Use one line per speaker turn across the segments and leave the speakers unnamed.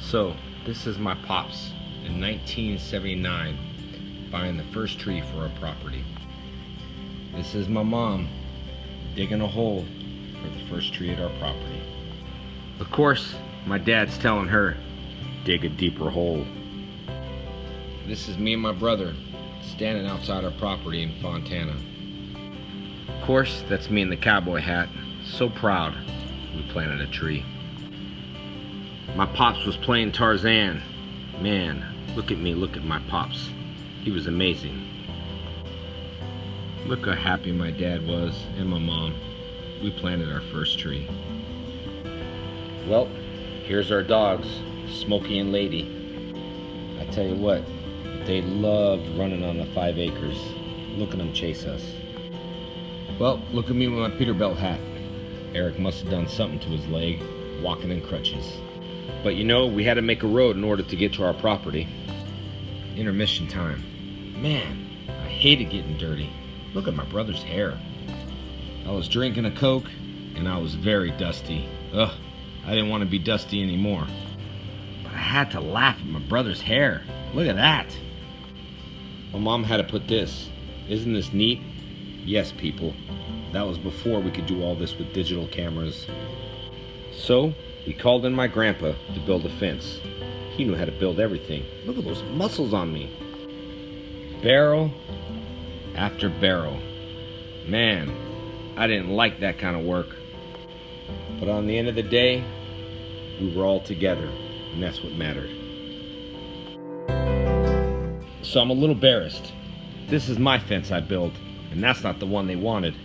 So, this is my pops in 1979 buying the first tree for our property. This is my mom digging a hole for the first tree at our property. Of course, my dad's telling her, dig a deeper hole. This is me and my brother standing outside our property in Fontana. Of course, that's me in the cowboy hat, so proud we planted a tree. My pops was playing Tarzan. Man, look at me, look at my pops. He was amazing. Look how happy my dad was and my mom. We planted our first tree. Well, here's our dogs, Smokey and Lady. I tell you what, they loved running on the 5 acres. Look at them chase us. Well, look at me with my Peterbilt hat. Eric must have done something to his leg, walking in crutches. But you know, we had to make a road in order to get to our property. Intermission time. Man, I hated getting dirty. Look at my brother's hair. I was drinking a Coke, and I was very dusty. Ugh, I didn't want to be dusty anymore. But I had to laugh at my brother's hair. Look at that. My mom had to put this. Isn't this neat? Yes, people. That was before we could do all this with digital cameras. So, we called in my grandpa to build a fence. He knew how to build everything. Look at those muscles on me. Barrel after barrel. Man, I didn't like that kind of work. But on the end of the day, we were all together, and that's what mattered. So I'm a little embarrassed. This is my fence I built, and that's not the one they wanted.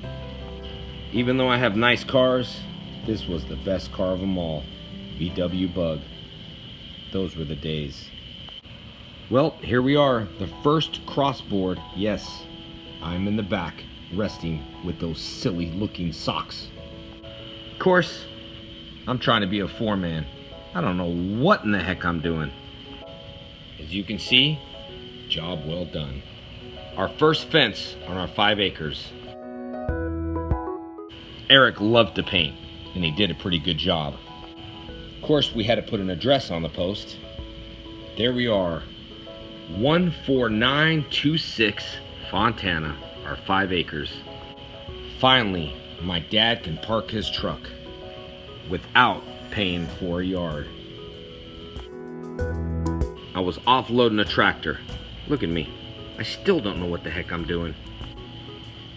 Even though I have nice cars, this was the best car of them all. VW Bug. Those were the days. Well, here we are, the first crossboard. Yes, I'm in the back, resting with those silly looking socks. Of course, I'm trying to be a foreman. I don't know what in the heck I'm doing. As you can see, job well done. Our first fence on our 5 acres. Eric loved to paint, and he did a pretty good job. Of course, we had to put an address on the post. There we are, 14926 Fontana, our 5 acres. Finally, my dad can park his truck without paying for a yard. I was offloading a tractor. Look at me. I still don't know what the heck I'm doing.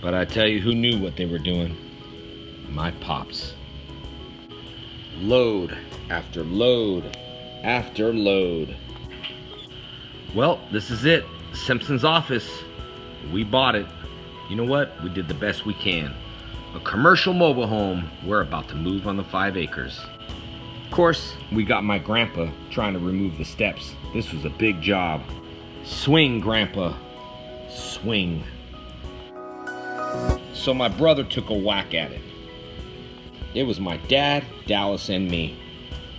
But I tell you who knew what they were doing. My pops. Load after load after load. Well, this is it. Simpson's office. We bought it. You know what? We did the best we can. A commercial mobile home. We're about to move on the 5 acres. Of course, we got my grandpa trying to remove the steps. This was a big job. Swing, Grandpa. Swing. So my brother took a whack at it. It was my dad, Dallas, and me.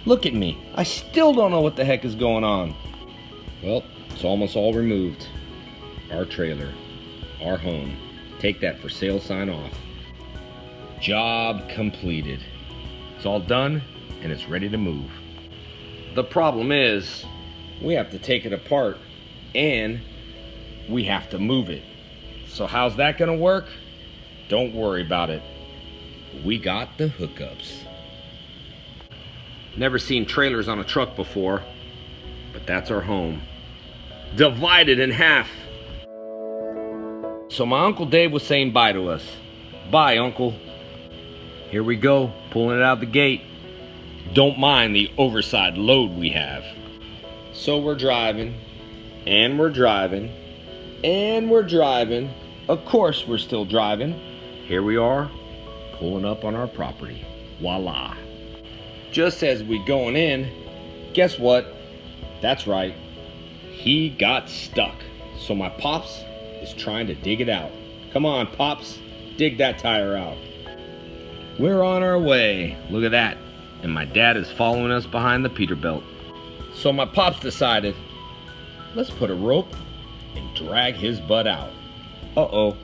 Look at me. I still don't know what the heck is going on. Well, it's almost all removed. Our trailer. Our home. Take that for sale sign off. Job completed. It's all done, and it's ready to move. The problem is, we have to take it apart, and we have to move it. So how's that gonna work? Don't worry about it. We got the hookups. Never seen trailers on a truck before, but that's our home. Divided in half. So my Uncle Dave was saying bye to us. Bye, Uncle. Here we go, pulling it out the gate. Don't mind the oversized load we have. So we're driving, and we're driving, and we're driving. Of course we're still driving. Here we are, pulling up on our property. Voila. Just as we going in, guess what? That's right, he got stuck. So my pops is trying to dig it out. Come on, Pops, dig that tire out. We're on our way. Look at that. And my dad is following us behind the Peterbilt. So my pops decided, let's put a rope and drag his butt out. Uh-oh,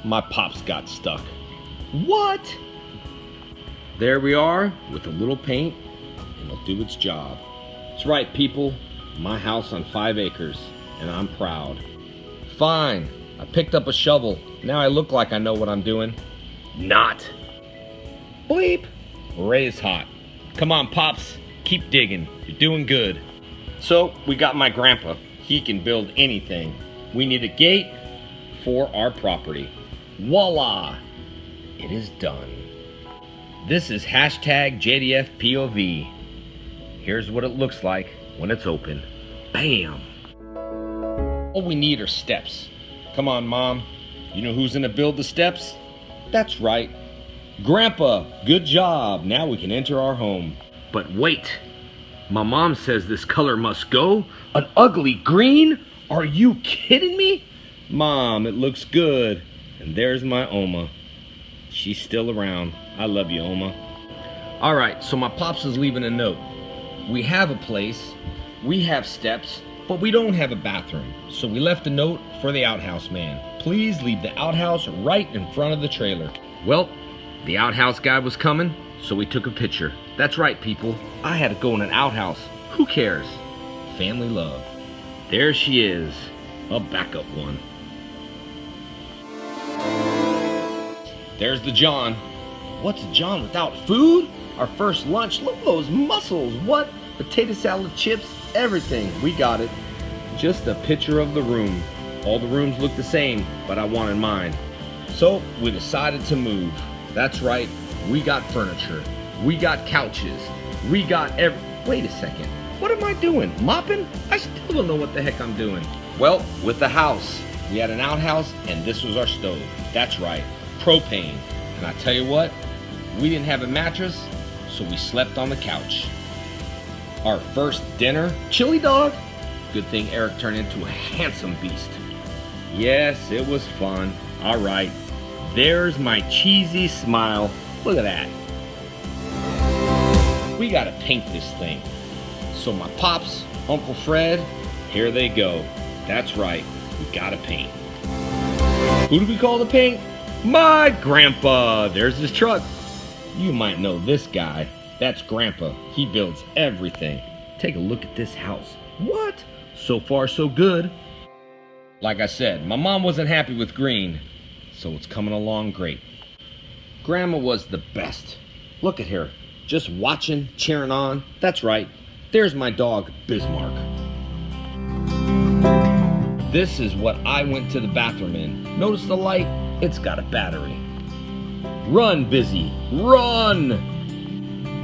my pops got stuck. What? There we are with a little paint, and it'll do its job. That's right, people. My house on 5 acres, and I'm proud. Fine, I picked up a shovel. Now I look like I know what I'm doing. Not. Bleep. Ray's hot. Come on, Pops. Keep digging. You're doing good. So, we got my grandpa. He can build anything. We need a gate for our property. Voila! It is done. This is hashtag JDF POV. Here's what it looks like when it's open. Bam! All we need are steps. Come on, Mom. You know who's gonna build the steps? That's right. Grandpa, good job. Now we can enter our home. But wait. My mom says this color must go. An ugly green? Are you kidding me? Mom, it looks good. And there's my Oma. She's still around. I love you, Oma. All right, so my pops is leaving a note. We have a place, we have steps, but we don't have a bathroom. So we left a note for the outhouse man. Please leave the outhouse right in front of the trailer. Well, the outhouse guy was coming, so we took a picture. That's right, people. I had to go in an outhouse. Who cares? Family love. There she is, a backup one. There's the John. What's a John without food? Our first lunch. Look at those mussels. What? Potato salad, chips, everything. We got it. Just a picture of the room. All the rooms look the same, but I wanted mine. So we decided to move. That's right. We got furniture. We got couches. We got Wait a second. What am I doing? Mopping? I still don't know what the heck I'm doing. Well, with the house, we had an outhouse and this was our stove. That's right. Propane. And I tell you what, we didn't have a mattress, so we slept on the couch. Our first dinner, chili dog. Good thing Eric turned into a handsome beast. Yes, it was fun. All right, there's my cheesy smile. Look at that. We gotta paint this thing. So my pops, Uncle Fred, here they go. That's right, we gotta paint. Who do we call to paint? My grandpa. There's his truck. You might know this guy. That's Grandpa. He builds everything. Take a look at this house. What? So far, so good. Like I said, my mom wasn't happy with green, so it's coming along great. Grandma was the best. Look at her, just watching, cheering on. That's right. There's my dog, Bismarck. This is what I went to the bathroom in. Notice the light? It's got a battery. Run, Busy, run!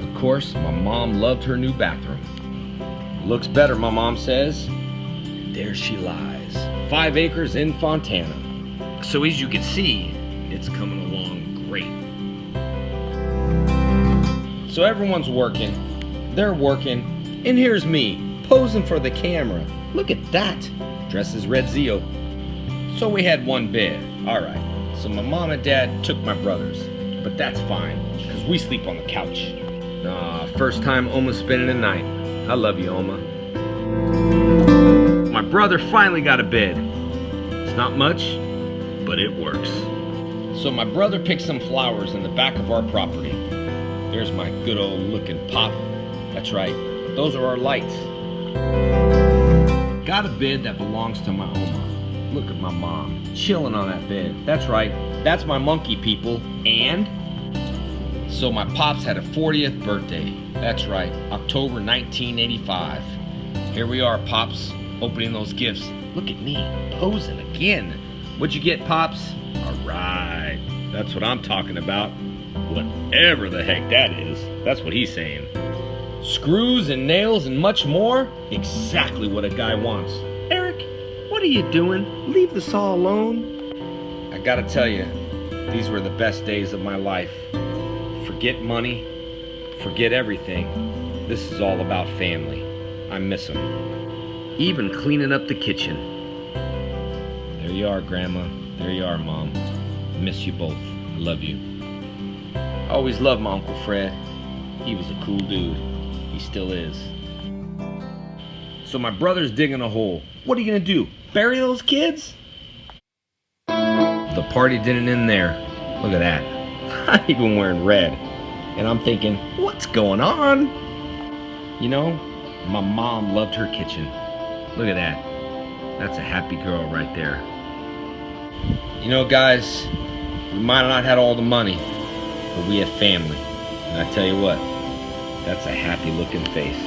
Of course, my mom loved her new bathroom. Looks better, my mom says. There she lies, 5 acres in Fontana. So as you can see, it's coming along great. So everyone's working, they're working, and here's me, posing for the camera. Look at that, dressed as Red Zio. So we had one bed, all right. So my mom and dad took my brothers, but that's fine, because we sleep on the couch. First time Oma's spending the night. I love you, Oma. My brother finally got a bed. It's not much, but it works. So my brother picked some flowers in the back of our property. There's my good old looking pop. That's right, those are our lights. Got a bed that belongs to my Oma. Look at my mom, chilling on that bed. That's right, that's my monkey, people. And so my pops had a 40th birthday. That's right, October 1985. Here we are, Pops, opening those gifts. Look at me, posing again. What'd you get, Pops? All right, that's what I'm talking about. Whatever the heck that is, that's what he's saying. Screws and nails and much more? Exactly what a guy wants. Eric, what are you doing? Leave the saw alone. I gotta tell you, these were the best days of my life. Forget money, forget everything. This is all about family. I miss them. Even cleaning up the kitchen. There you are, Grandma. There you are, Mom. I miss you both. I love you. I always loved my Uncle Fred. He was a cool dude. He still is. So my brother's digging a hole. What are you gonna do? Bury those kids? The party didn't end there. Look at that. I'm even wearing red. And I'm thinking, what's going on? You know, My mom loved her kitchen. Look at that. That's a happy girl right there. You know, guys, we might not have all the money, but we have family. And I tell you what, that's a happy looking face.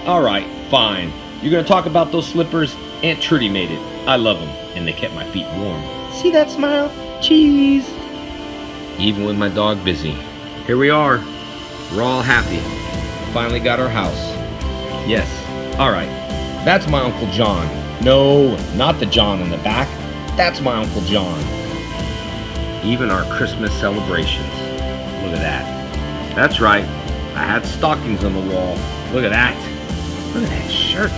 All right, fine. You're gonna talk about those slippers? Aunt Trudy made it. I love them, and they kept my feet warm. See that smile? Cheese. Even with my dog busy. Here we are. We're all happy. Finally got our house. Yes. All right. That's my Uncle John. No, not the John in the back. That's my Uncle John. Even our Christmas celebrations. Look at that. That's right. I had stockings on the wall. Look at that. Look at that shirt.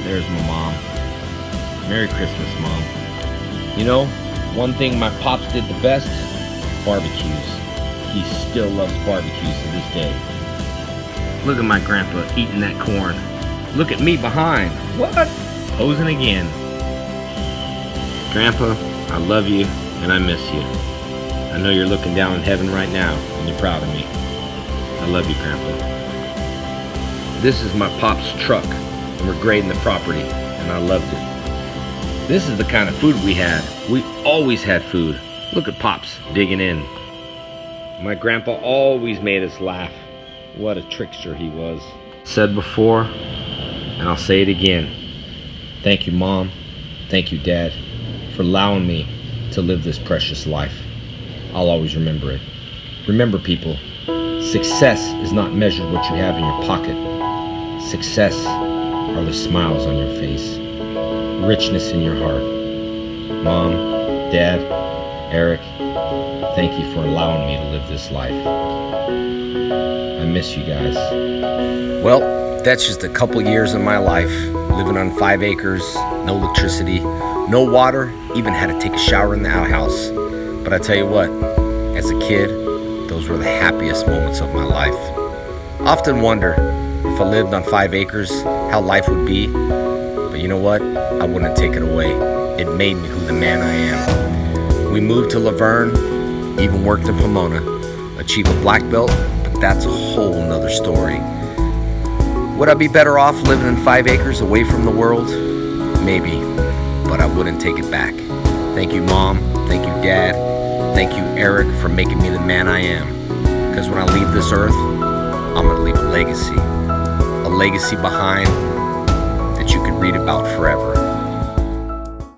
There's my mom. Merry Christmas, Mom. You know, one thing my pops did the best, barbecues. He still loves barbecues to this day. Look at my grandpa eating that corn. Look at me behind. What? Posing again. Grandpa, I love you and I miss you. I know you're looking down in heaven right now and you're proud of me. I love you, Grandpa. This is my pop's truck and we're grading the property and I loved it. This is the kind of food we had. We always had food. Look at Pops digging in. My grandpa always made us laugh. What a trickster he was. Said before, and I'll say it again. Thank you, Mom. Thank you, Dad, for allowing me to live this precious life. I'll always remember it. Remember, people, success is not measured what you have in your pocket. Success are the smiles on your face, richness in your heart. Mom, Dad, Eric, thank you for allowing me to live this life. I miss you guys. Well, that's just a couple years of my life, living on 5 acres, no electricity, no water, even had to take a shower in the outhouse. But I tell you what, as a kid, those were the happiest moments of my life. I often wonder if I lived on 5 acres, how life would be. But you know what? I wouldn't take it away. It made me who the man I am. We moved to Laverne, even worked in Pomona, achieved a black belt, but that's a whole nother story. Would I be better off living in 5 acres away from the world? Maybe, but I wouldn't take it back. Thank you, Mom. Thank you, Dad. Thank you, Eric, for making me the man I am. Because when I leave this earth, I'm going to leave a legacy behind that you could read about forever.